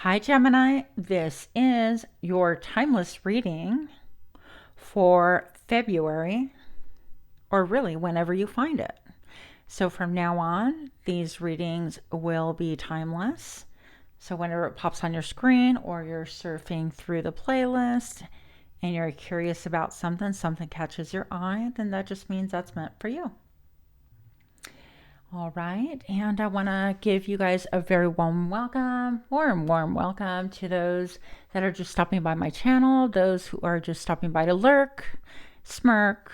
Hi, Gemini. This is your timeless reading for February, or really whenever you find it. So from now on, these readings will be timeless. So whenever it pops on your screen or you're surfing through the playlist and you're curious about something catches your eye, then that just means that's meant for you. All right, and I want to give you guys a very warm welcome to those that are just stopping by my channel, those who are just stopping by to lurk, smirk,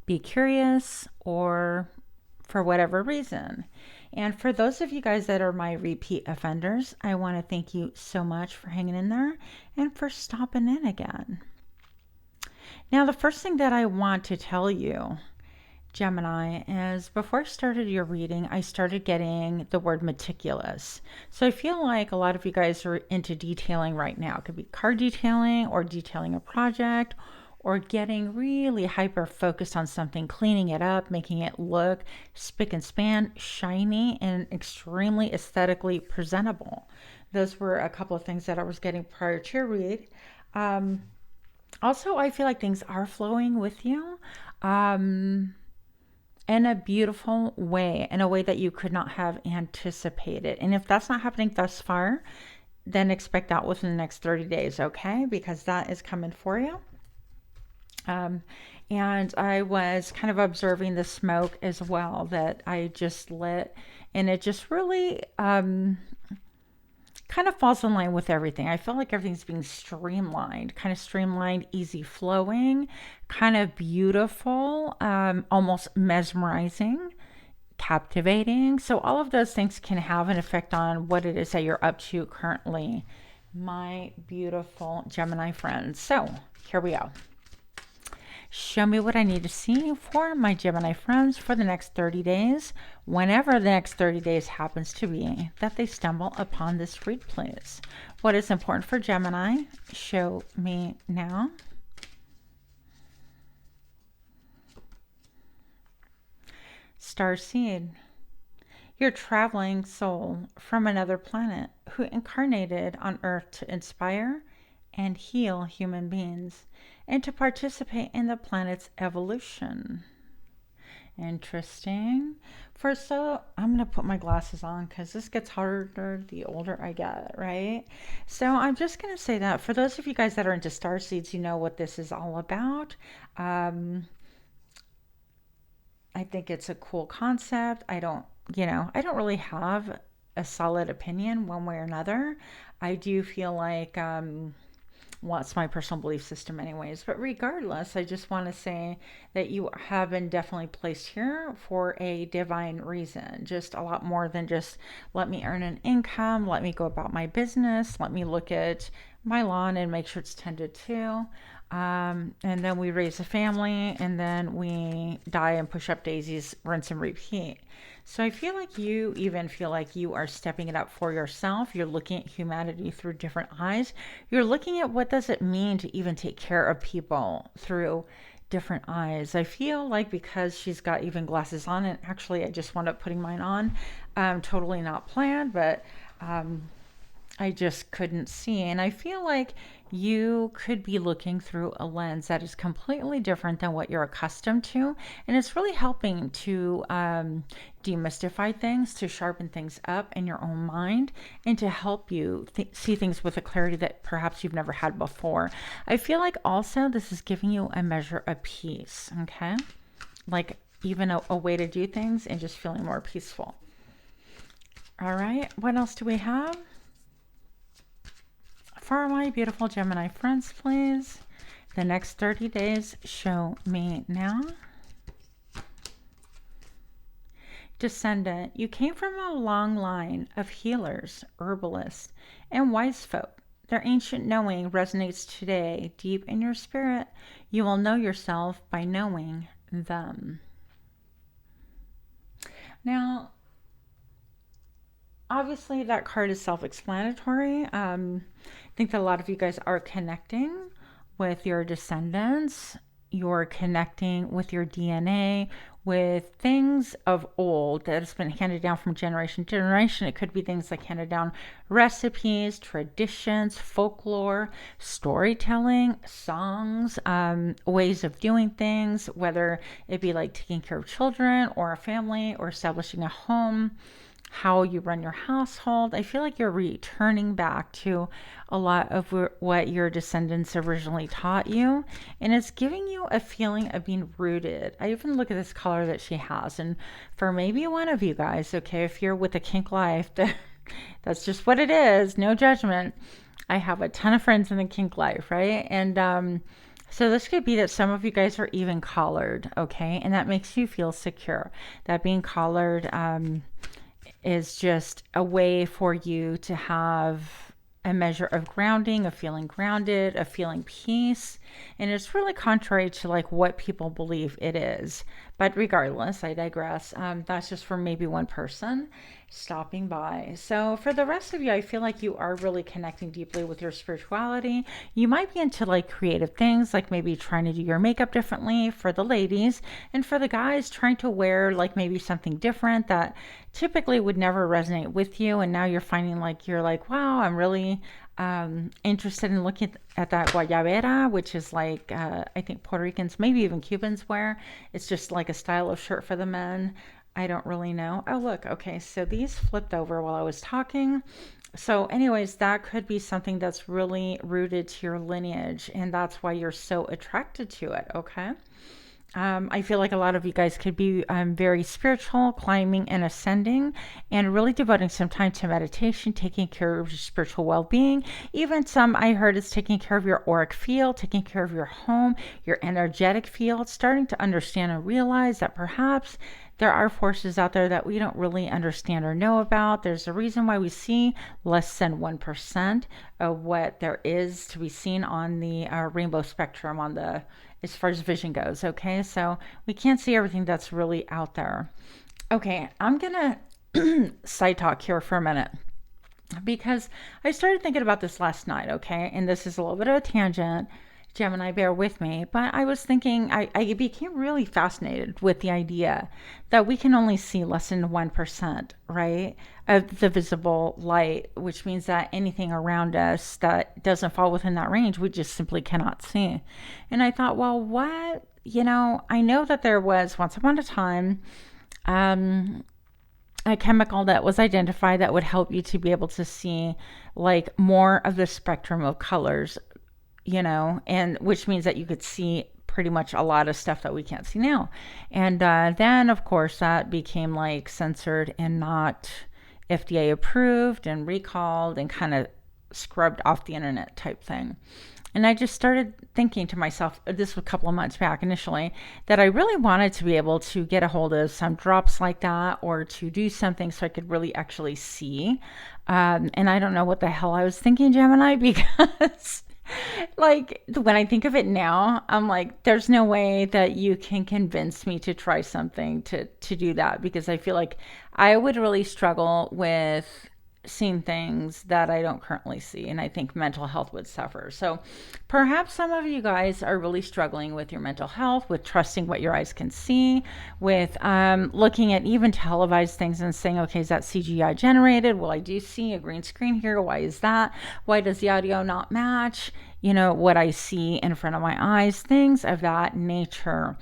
be curious, or for whatever reason. And for those of you guys that are my repeat offenders, I want to thank you so much for hanging in there and for stopping in again. Now, the first thing that I want to tell you, Gemini, is before I started your reading, I started getting the word meticulous. So I feel like a lot of you guys are into detailing right now. It could be card detailing or detailing a project or getting really hyper focused on something, cleaning it up, making it look spick and span, shiny, and extremely aesthetically presentable. Those were a couple of things that I was getting prior to your read. Um, Also, I feel like things are flowing with you. In a beautiful way, in a way that you could not have anticipated. And if that's not happening thus far, then expect that within the next 30 days, okay? Because that is coming for you. Um, and I was kind of observing the smoke as well that I just lit, and it just really kind of falls in line with everything. I feel like everything's being streamlined, kind of streamlined, easy flowing, kind of beautiful, almost mesmerizing, captivating. So, all of those things can have an effect on what it is that you're up to currently, my beautiful Gemini friends. So, here we go. Show me what I need to see for my Gemini friends for the next 30 days, whenever the next 30 days happens to be, that they stumble upon this read, please. What is important for Gemini? Show me now. Starseed, your traveling soul from another planet who incarnated on Earth to inspire and heal human beings and to participate in the planet's evolution. Interesting. I'm going to put my glasses on because this gets harder the older I get, right? So I'm just going to say that for those of you guys that are into star seeds, you know what this is all about. Um, I think it's a cool concept. I don't really have a solid opinion one way or another. I do feel like, well, it's my personal belief system, anyways. But regardless, I just want to say that you have been definitely placed here for a divine reason. Just a lot more than just let me earn an income, let me go about my business, let me look at my lawn and make sure it's tended to. And then we raise a family, and then we die and push up daisies, rinse and repeat. So I feel like you even feel like you are stepping it up for yourself. You're looking at humanity through different eyes. You're looking at what does it mean to even take care of people through different eyes. I feel like because she's got even glasses on, and actually I just wound up putting mine on, totally not planned, but um, I just couldn't see. And I feel like you could be looking through a lens that is completely different than what you're accustomed to. And it's really helping to demystify things, to sharpen things up in your own mind, and to help you see things with a clarity that perhaps you've never had before. I feel like also this is giving you a measure of peace, okay? Like even a way to do things and just feeling more peaceful. All right, what else do we have? For my beautiful Gemini friends, please. The next 30 days, show me now. Descendant, you came from a long line of healers, herbalists, and wise folk. Their ancient knowing resonates today deep in your spirit. You will know yourself by knowing them. Now, obviously, that card is self explanatory. I think that a lot of you guys are connecting with your descendants. you're connecting with your DNA, with things of old that has been handed down from generation to generation. It could be things like handed down recipes, traditions, folklore, storytelling, songs, ways of doing things, whether it be like taking care of children or a family or establishing a home, how you run your household. I feel like you're returning back to a lot of what your descendants originally taught you, and it's giving you a feeling of being rooted. I even look at this color that she has, and for maybe one of you guys, okay, if you're with a kink life, that's just what it is, no judgment. I have a ton of friends in the kink life, right? And so this could be that some of you guys are even collared, okay, and that makes you feel secure. That being collared is just a way for you to have a measure of grounding, of feeling grounded, of feeling peace. And it's really contrary to like what people believe it is. But regardless, I digress. That's just for maybe one person stopping by. So for the rest of you, I feel like you are really connecting deeply with your spirituality. You might be into like creative things, like maybe trying to do your makeup differently for the ladies, and for the guys, trying to wear like maybe something different that typically would never resonate with you. And now you're finding like you're like, wow, I'm really interested in looking at that guayabera, which is like I think Puerto Ricans, maybe even Cubans wear. It's just like a style of shirt for the men. I don't really know. Oh, look. Okay. So these flipped over while I was talking. So, anyways, that could be something that's really rooted to your lineage, and that's why you're so attracted to it. Okay. I feel like a lot of you guys could be very spiritual, climbing and ascending, and really devoting some time to meditation, taking care of your spiritual well being. Even some I heard is taking care of your auric field, taking care of your home, your energetic field, starting to understand and realize that perhaps there are forces out there that we don't really understand or know about. There's a reason why we see less than 1% of what there is to be seen on the rainbow spectrum on the as far as vision goes. Okay, so we can't see everything that's really out there. Okay, I'm gonna side talk here for a minute because I started thinking about this last night. Okay, and this is a little bit of a tangent. Gemini, bear with me, but I was thinking, I became really fascinated with the idea that we can only see less than 1%, right, of the visible light, which means that anything around us that doesn't fall within that range, we just simply cannot see. And I thought, well, what, I know that there was once upon a time um, a chemical that was identified that would help you to be able to see like more of the spectrum of colors, and which means that you could see pretty much a lot of stuff that we can't see now. And then, of course, that became like censored and not FDA approved and recalled and kind of scrubbed off the internet type thing. And I just started thinking to myself, this was a couple of months back initially, that I really wanted to be able to get a hold of some drops like that or to do something so I could really actually see. And I don't know what the hell I was thinking, Gemini, because like when I think of it now, I'm like, there's no way that you can convince me to try something to do that because I feel like I would really struggle with seeing things that I don't currently see, and I think mental health would suffer. So perhaps some of you guys are really struggling with your mental health, with trusting what your eyes can see, with looking at even televised things and saying, okay, is that CGI generated? Well, I do see a green screen here. Why is that? Why does the audio not match, what I see in front of my eyes? Things of that nature.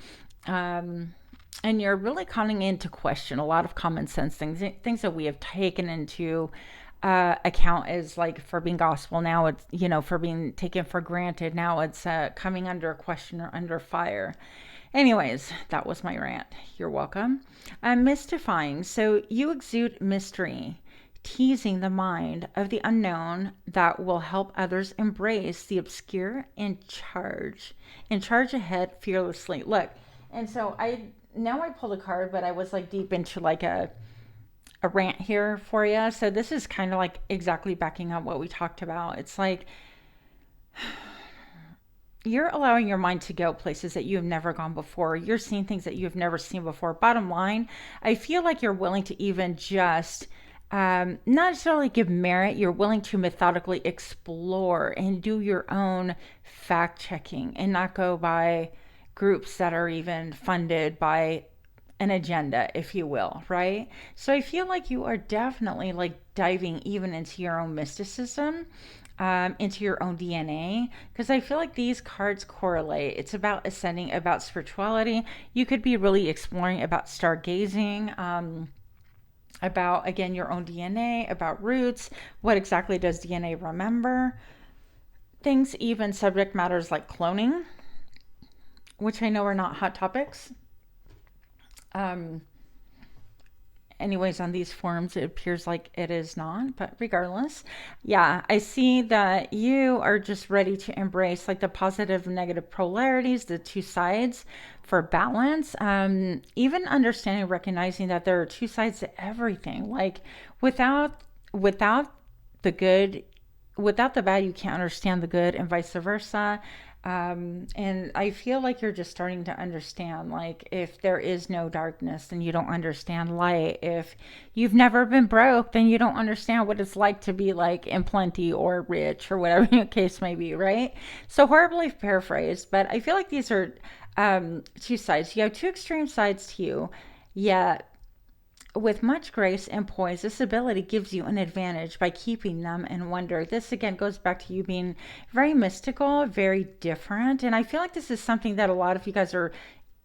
And you're really coming into question a lot of common sense things that we have taken into account as like for being gospel. Now it's, for being taken for granted. Now it's coming under question or under fire. Anyways, that was my rant. You're welcome. Mystifying. So you exude mystery, teasing the mind of the unknown that will help others embrace the obscure and charge ahead fearlessly. Look, and so I pulled a card, but I was like deep into like a rant here for you. So this is kind of like exactly backing up what we talked about. It's like you're allowing your mind to go places that you have never gone before. You're seeing things that you've never seen before. Bottom line, I feel like you're willing to even just not necessarily give merit. You're willing to methodically explore and do your own fact checking and not go by groups that are even funded by an agenda, if you will, right? So I feel like you are definitely like diving even into your own mysticism, into your own DNA, because I feel like these cards correlate. It's about ascending, about spirituality. You could be really exploring about stargazing, about again your own DNA, about roots. What exactly does DNA remember? Things, even subject matters like cloning, which I know are not hot topics. Um, Anyways, on these forums, it appears like it is not, but regardless, yeah, I see that you are just ready to embrace like the positive and negative polarities, the two sides for balance. Even understanding, recognizing that there are two sides to everything. Like without the good, without the bad, you can't understand the good, and vice versa. And I feel like you're just starting to understand, like, if there is no darkness, then you don't understand light. If you've never been broke, then you don't understand what it's like to be like in plenty or rich or whatever the case may be, right? So horribly paraphrased, but I feel like these are two sides. You have two extreme sides to you, yet with much grace and poise, this ability gives you an advantage by keeping them in wonder. This again goes back to you being very mystical, very different. And I feel like this is something that a lot of you guys are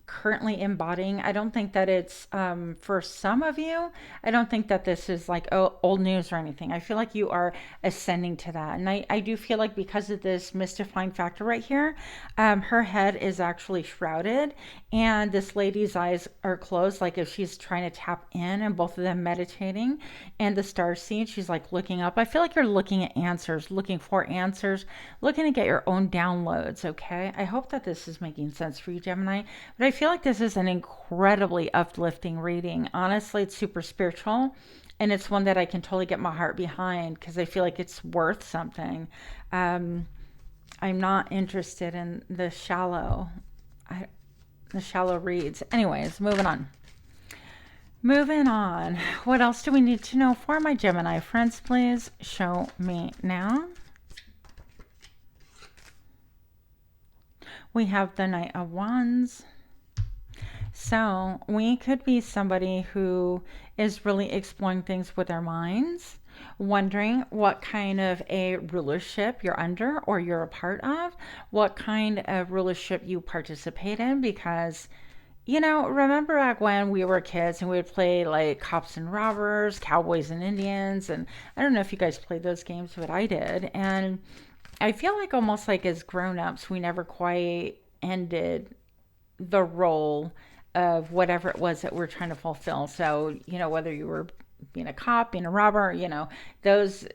currently embodying. I don't think that it's for some of you. I don't think that this is like old news or anything. I feel like you are ascending to that. And I do feel like because of this mystifying factor right here, her head is actually shrouded and this lady's eyes are closed, like if she's trying to tap in, and both of them meditating. And the star seed, she's like looking up. I feel like you're looking at answers, looking for answers, looking to get your own downloads. Okay, I hope that this is making sense for you, Gemini. But I feel like this is an incredibly uplifting reading. Honestly, it's super spiritual, and it's one that I can totally get my heart behind because I feel like it's worth something. um, I'm not interested in I, the shallow reads. Anyways, moving on. Moving on. What else do we need to know for my Gemini friends? Please show me now. We have the Knight of Wands. So we could be somebody who is really exploring things with their minds, wondering what kind of a rulership you're under or you're a part of, what kind of rulership you participate in, because remember back when we were kids and we would play like cops and robbers, cowboys and Indians, and I don't know if you guys played those games, but I did. And I feel like almost like as grown-ups, we never quite ended the role of whatever it was that we're trying to fulfill. So, whether you were being a cop, being a robber, those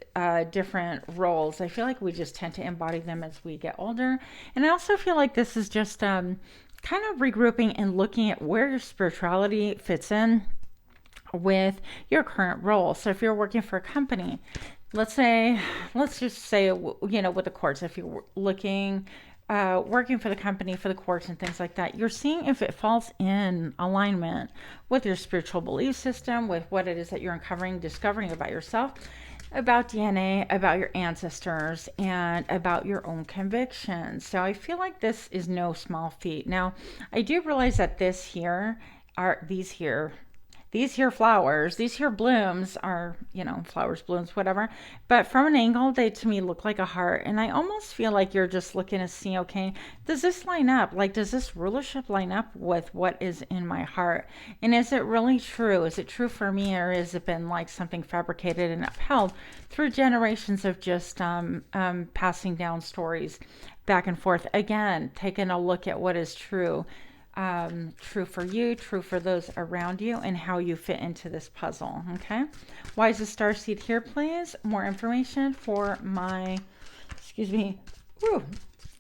different roles, I feel like we just tend to embody them as we get older. And I also feel like this is just kind of regrouping and looking at where your spirituality fits in with your current role. So if you're working for a company, let's just say, with the courts, if you're working for the company, for the courts and things like that, you're seeing if it falls in alignment with your spiritual belief system, with what it is that you're uncovering, discovering about yourself, about DNA, about your ancestors, and about your own convictions. So I feel like this is no small feat. Now, I do realize that these here flowers, these here blooms are, flowers, blooms, whatever. But from an angle, they to me look like a heart. And I almost feel like you're just looking to see, okay, does this line up? Like, does this rulership line up with what is in my heart? And is it really true? Is it true for me, or has it been like something fabricated and upheld through generations of just passing down stories back and forth? Again, taking a look at what is true. True for you, true for those around you, and how you fit into this puzzle. Okay. Why is the star seed here, please? More information for my,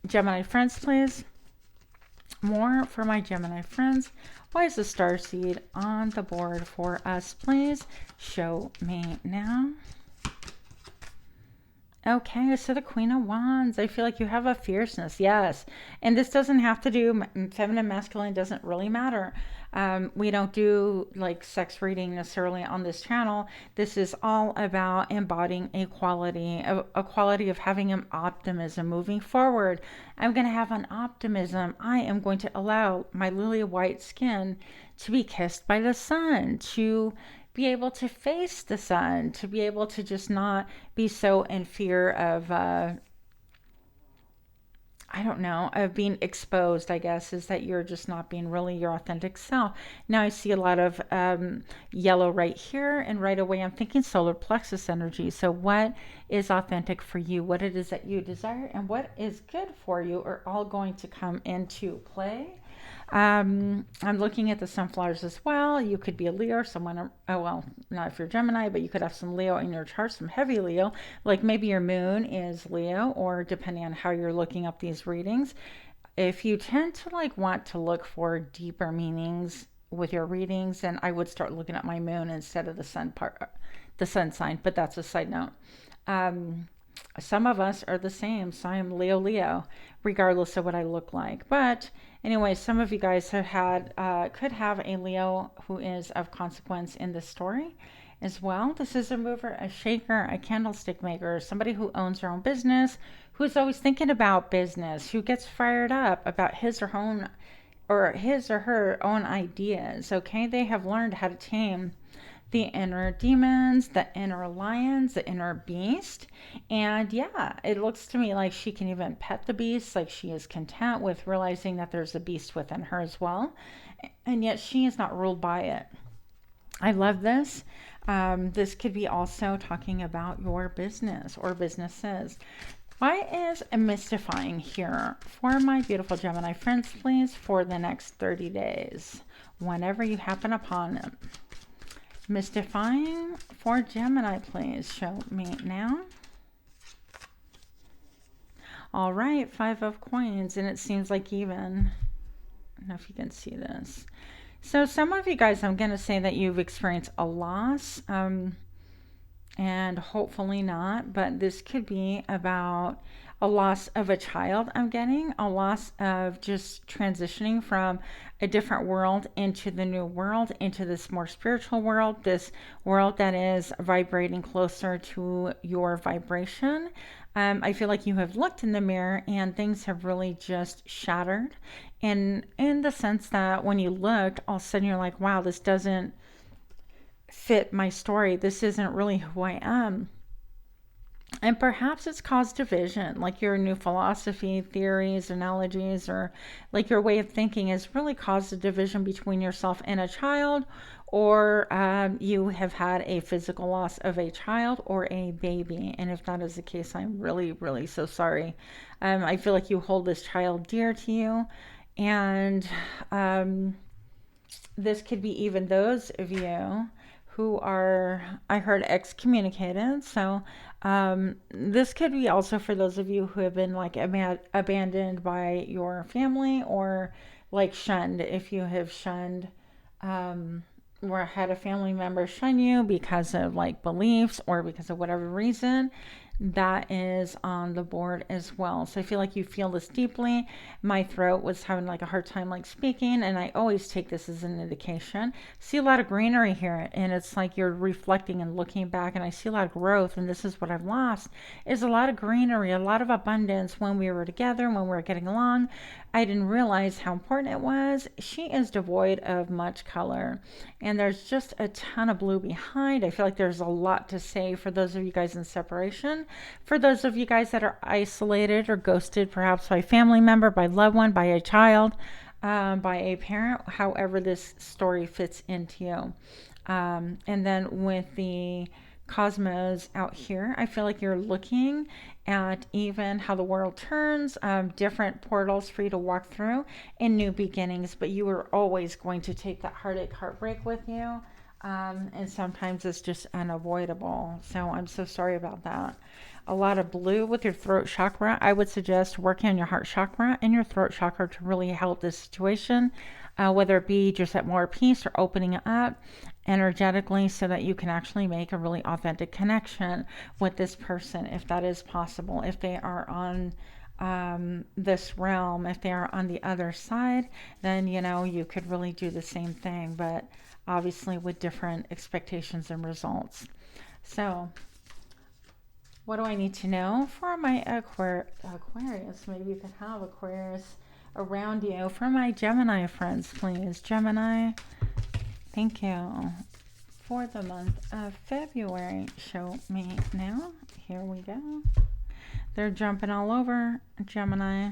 Gemini friends, please. More for my Gemini friends. Why is the star seed on the board for us, please? Show me now. Okay, so the Queen of Wands. I feel like you have a fierceness, yes. And this doesn't have to do feminine, masculine, doesn't really matter. We don't do like sex reading necessarily on this channel. This is all about embodying a quality of having an optimism moving forward. I'm going to have an optimism. I am going to allow my lily white skin to be kissed by the sun, to be able to face the sun, to be able to just not be so in fear of I don't know, of being exposed, I guess, is that you're just not being really your authentic self. Now I see a lot of yellow right here, and right away I'm thinking solar plexus energy. So, what is authentic for you? What it is that you desire, and what is good for you are all going to come into play. I'm looking at the sunflowers as well. You could be a Leo or someone, oh, well, not if you're Gemini, but you could have some Leo in your chart, some heavy Leo. Like maybe your moon is Leo, or depending on how you're looking up these readings. If you tend to like want to look for deeper meanings with your readings, then I would start looking at my moon instead of the sun part, the sun sign, but that's a side note. Um, some of us are the same. So I'm Leo Leo, regardless of what I look like. But anyway, some of you guys have had could have a Leo who is of consequence in this story as well. This is a mover, a shaker, a candlestick maker, somebody who owns their own business, who's always thinking about business, who gets fired up about his or her own ideas. Okay, they have learned how to tame the inner demons, the inner lions, the inner beast. And yeah, it looks to me like she can even pet the beast, like she is content with realizing that there's a beast within her as well. And yet she is not ruled by it. I love this. This could be also talking about your business or businesses. Why is mystifying here for my beautiful Gemini friends, please, for the next 30 days, whenever you happen upon it? Mystifying for Gemini, please show me now. All right, 5 of coins, and it seems like even, I don't know if you can see this. So some of you guys, I'm going to say that you've experienced a loss, and hopefully not, but this could be about a loss of a child. I'm getting a loss of just transitioning from a different world into the new world, into this more spiritual world, this world that is vibrating closer to your vibration. I feel like you have looked in the mirror and things have really just shattered. And in the sense that when you looked, all of a sudden you're like, wow, this doesn't fit my story. This isn't really who I am. And perhaps it's caused division, like your new philosophy, theories, analogies, or like your way of thinking has really caused a division between yourself and a child, or you have had a physical loss of a child or a baby. And if that is the case, I'm really, really so sorry. I feel like you hold this child dear to you. And this could be even those of you who are, I heard, excommunicated. So this could be also for those of you who have been like abandoned by your family, or like shunned. If you have shunned, or had a family member shun you because of like beliefs or because of whatever reason, that is on the board as well. So I feel like you feel this deeply. My throat was having like a hard time like speaking, and I always take this as an indication. See a lot of greenery here, and it's like you're reflecting and looking back, and I see a lot of growth, and this is what I've lost, is a lot of greenery, a lot of abundance when we were together, when we were getting along. I didn't realize how important it was. She is devoid of much color, and there's just a ton of blue behind. I feel like there's a lot to say for those of you guys in separation, for those of you guys that are isolated or ghosted, perhaps by a family member, by loved one, by a child, by a parent, however this story fits into you. And then with the cosmos out here, I feel like you're looking at even how the world turns, different portals for you to walk through, and new beginnings, but you are always going to take that heartache, heartbreak with you. And sometimes it's just unavoidable. So I'm so sorry about that. A lot of blue with your throat chakra. I would suggest working on your heart chakra and your throat chakra to really help this situation, whether it be just at more peace or opening it up energetically so that you can actually make a really authentic connection with this person, if that is possible, if they are on this realm. If they're on the other side, then you could really do the same thing, but obviously with different expectations and results. So, what do I need to know for my Aquarius? Maybe you could have Aquarius around you. For my Gemini friends, please. Gemini, thank you. For the month of February, show me now. Here we go. They're jumping all over Gemini.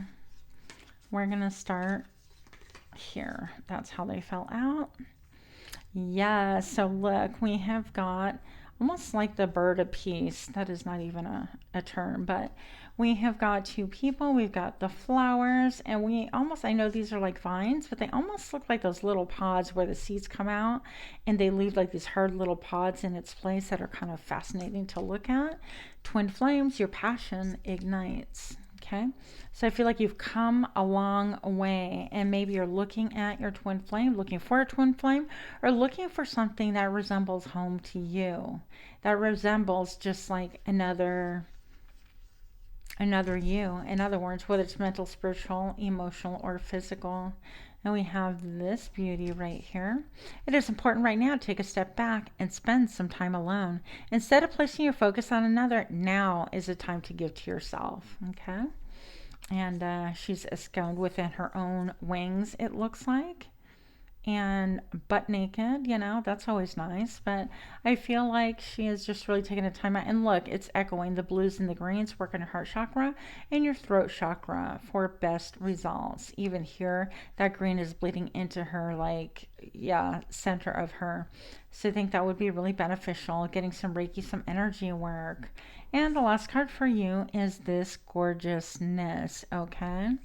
We're going to start here. That's how they fell out. Yeah, so look, we have got almost like the bird of peace. That is not even a term, but we have got two people. We've got the flowers, and we almost, I know these are like vines, but they almost look like those little pods where the seeds come out and they leave like these hard little pods in its place that are kind of fascinating to look at. Twin flames, your passion ignites. Okay, so I feel like you've come a long way, and maybe you're looking at your twin flame, looking for a twin flame, or looking for something that resembles home to you, that resembles just like another you. In other words, whether it's mental, spiritual, emotional, or physical. And we have this beauty right here. It is important right now to take a step back and spend some time alone. Instead of placing your focus on another, now is the time to give to yourself. Okay? And she's ensconced within her own wings, it looks like, and butt naked, that's always nice. But I feel like she is just really taking a time out. And look, it's echoing the blues and the greens, working your heart chakra and your throat chakra for best results. Even here, that green is bleeding into her, like, yeah, center of her. So I think that would be really beneficial, getting some Reiki, some energy work. And the last card for you is this gorgeousness, okay?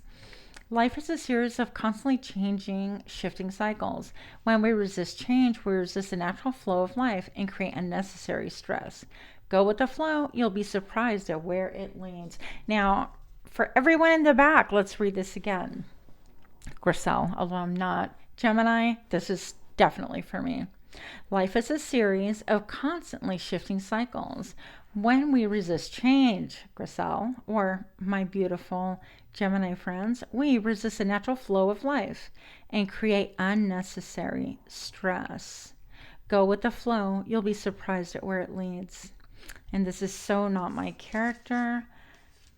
Life is a series of constantly changing, shifting cycles. When we resist change, we resist the natural flow of life and create unnecessary stress. Go with the flow, you'll be surprised at where it leads. Now, for everyone in the back, let's read this again. Griselle, although I'm not Gemini, this is definitely for me. Life is a series of constantly shifting cycles. When we resist change, Griselle, or my beautiful Gemini friends, we resist the natural flow of life and create unnecessary stress. Go with the flow, you'll be surprised at where it leads. And this is so not my character,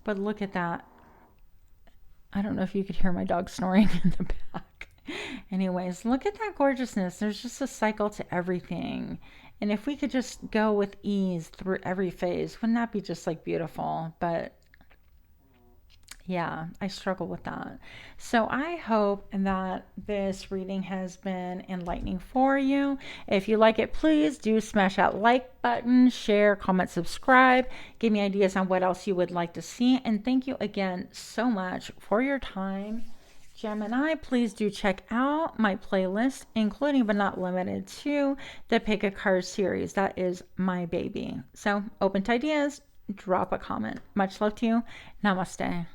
but look at that. I don't know if you could hear my dog snoring in the back. Anyways, look at that gorgeousness. There's just a cycle to everything. And if we could just go with ease through every phase, wouldn't that be just like beautiful? But yeah, I struggle with that. So I hope that this reading has been enlightening for you. If you like it, please do smash that like button, share, comment, subscribe. Give me ideas on what else you would like to see. And thank you again so much for your time. Gemini, please do check out my playlist, including but not limited to the Pick a Card series. That is my baby. So open to ideas, drop a comment. Much love to you. Namaste.